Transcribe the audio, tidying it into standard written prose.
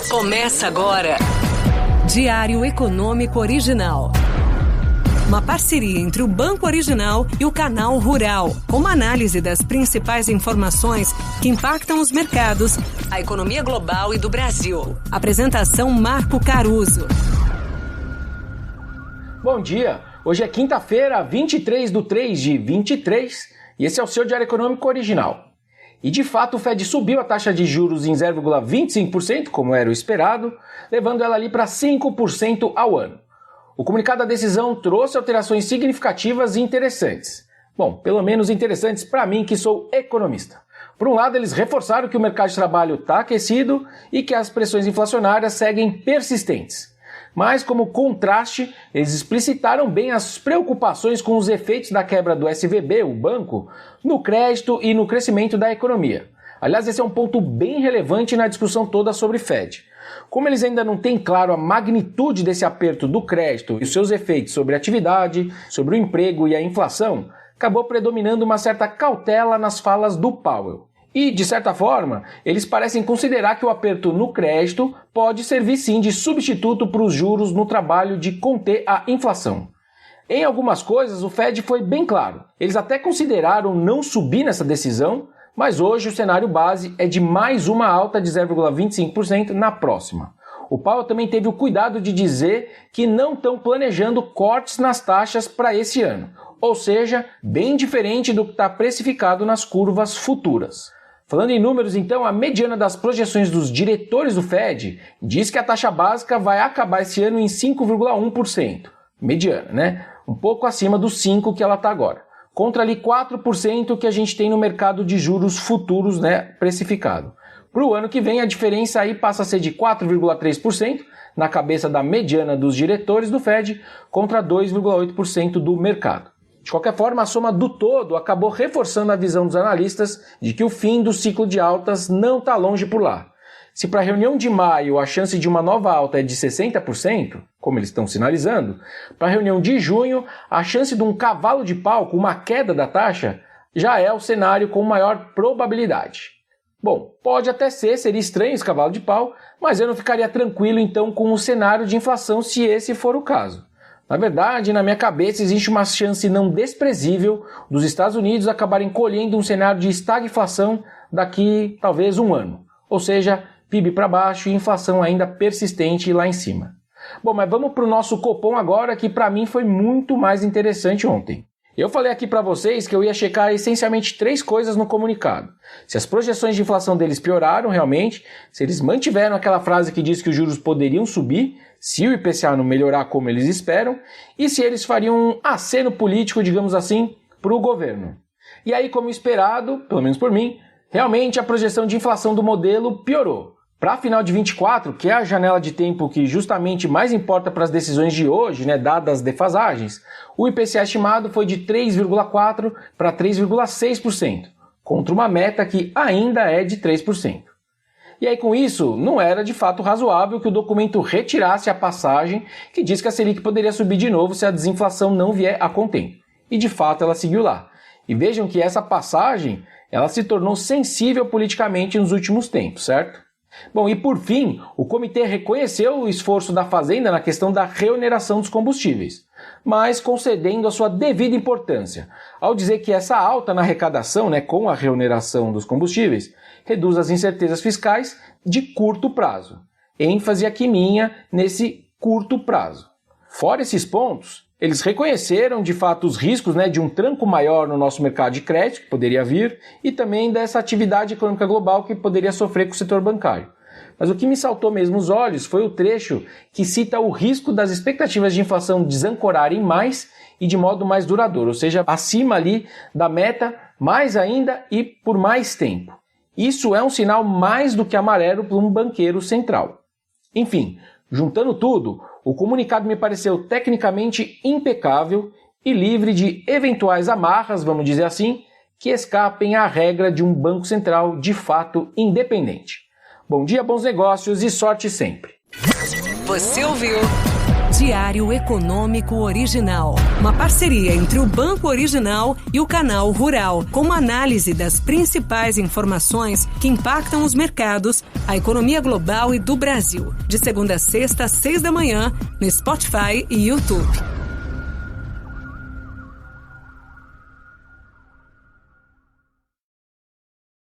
Começa agora. Diário Econômico Original. Uma parceria entre o Banco Original e o Canal Rural, com uma análise das principais informações que impactam os mercados, a economia global e do Brasil. Apresentação Marco Caruso. Bom dia, hoje é quinta-feira, 23/3/23, e esse é o seu Diário Econômico Original. E de fato o Fed subiu a taxa de juros em 0,25%, como era o esperado, levando ela ali para 5% ao ano. O comunicado da decisão trouxe alterações significativas e interessantes. Bom, pelo menos interessantes para mim, que sou economista. Por um lado, eles reforçaram que o mercado de trabalho está aquecido e que as pressões inflacionárias seguem persistentes. Mas, como contraste, eles explicitaram bem as preocupações com os efeitos da quebra do SVB, o banco, no crédito e no crescimento da economia. Aliás, esse é um ponto bem relevante na discussão toda sobre Fed. Como eles ainda não têm claro a magnitude desse aperto do crédito e os seus efeitos sobre a atividade, sobre o emprego e a inflação, acabou predominando uma certa cautela nas falas do Powell. E, de certa forma, eles parecem considerar que o aperto no crédito pode servir sim de substituto para os juros no trabalho de conter a inflação. Em algumas coisas, o Fed foi bem claro. Eles até consideraram não subir nessa decisão, mas hoje o cenário base é de mais uma alta de 0,25% na próxima. O Powell também teve o cuidado de dizer que não estão planejando cortes nas taxas para esse ano, ou seja, bem diferente do que está precificado nas curvas futuras. Falando em números, então, a mediana das projeções dos diretores do Fed diz que a taxa básica vai acabar esse ano em 5,1%. Mediana, né? Um pouco acima dos 5% que ela está agora. Contra ali 4% que a gente tem no mercado de juros futuros, né, precificado. Para o ano que vem, a diferença aí passa a ser de 4,3% na cabeça da mediana dos diretores do Fed contra 2,8% do mercado. De qualquer forma, a soma do todo acabou reforçando a visão dos analistas de que o fim do ciclo de altas não está longe por lá. Se para a reunião de maio a chance de uma nova alta é de 60%, como eles estão sinalizando, para a reunião de junho a chance de um cavalo de pau com uma queda da taxa já é o cenário com maior probabilidade. Bom, pode até seria estranho esse cavalo de pau, mas eu não ficaria tranquilo então com o cenário de inflação se esse for o caso. Na verdade, na minha cabeça existe uma chance não desprezível dos Estados Unidos acabarem colhendo um cenário de estagflação daqui talvez um ano. Ou seja, PIB para baixo e inflação ainda persistente lá em cima. Bom, mas vamos para o nosso Copom agora, que para mim foi muito mais interessante ontem. Eu falei aqui para vocês que eu ia checar essencialmente 3 coisas no comunicado. Se as projeções de inflação deles pioraram realmente, se eles mantiveram aquela frase que diz que os juros poderiam subir, se o IPCA não melhorar como eles esperam, e se eles fariam um aceno político, digamos assim, para o governo. E aí, como esperado, pelo menos por mim, realmente a projeção de inflação do modelo piorou. Para final de 24, que é a janela de tempo que justamente mais importa para as decisões de hoje, né, dadas as defasagens, o IPCA estimado foi de 3,4% para 3,6%, contra uma meta que ainda é de 3%. E aí com isso, não era de fato razoável que o documento retirasse a passagem que diz que a Selic poderia subir de novo se a desinflação não vier a contento. E de fato ela seguiu lá. E vejam que essa passagem, ela se tornou sensível politicamente nos últimos tempos, certo? Bom, e por fim, o comitê reconheceu o esforço da Fazenda na questão da reoneração dos combustíveis, mas concedendo a sua devida importância, ao dizer que essa alta na arrecadação, né, com a reoneração dos combustíveis, reduz as incertezas fiscais de curto prazo. ênfase aqui minha nesse curto prazo. Fora esses pontos, eles reconheceram de fato os riscos, de um tranco maior no nosso mercado de crédito, que poderia vir, e também dessa atividade econômica global que poderia sofrer com o setor bancário. Mas o que me saltou mesmo os olhos foi o trecho que cita o risco das expectativas de inflação desancorarem mais e de modo mais duradouro, ou seja, acima ali da meta, mais ainda e por mais tempo. Isso é um sinal mais do que amarelo para um banqueiro central. Enfim, juntando tudo, o comunicado me pareceu tecnicamente impecável e livre de eventuais amarras, vamos dizer assim, que escapem à regra de um banco central de fato independente. Bom dia, bons negócios e sorte sempre. Você ouviu Diário Econômico Original. Uma parceria entre o Banco Original e o Canal Rural, com uma análise das principais informações que impactam os mercados, a economia global e do Brasil. De segunda a sexta, às 6 da manhã, no Spotify e YouTube.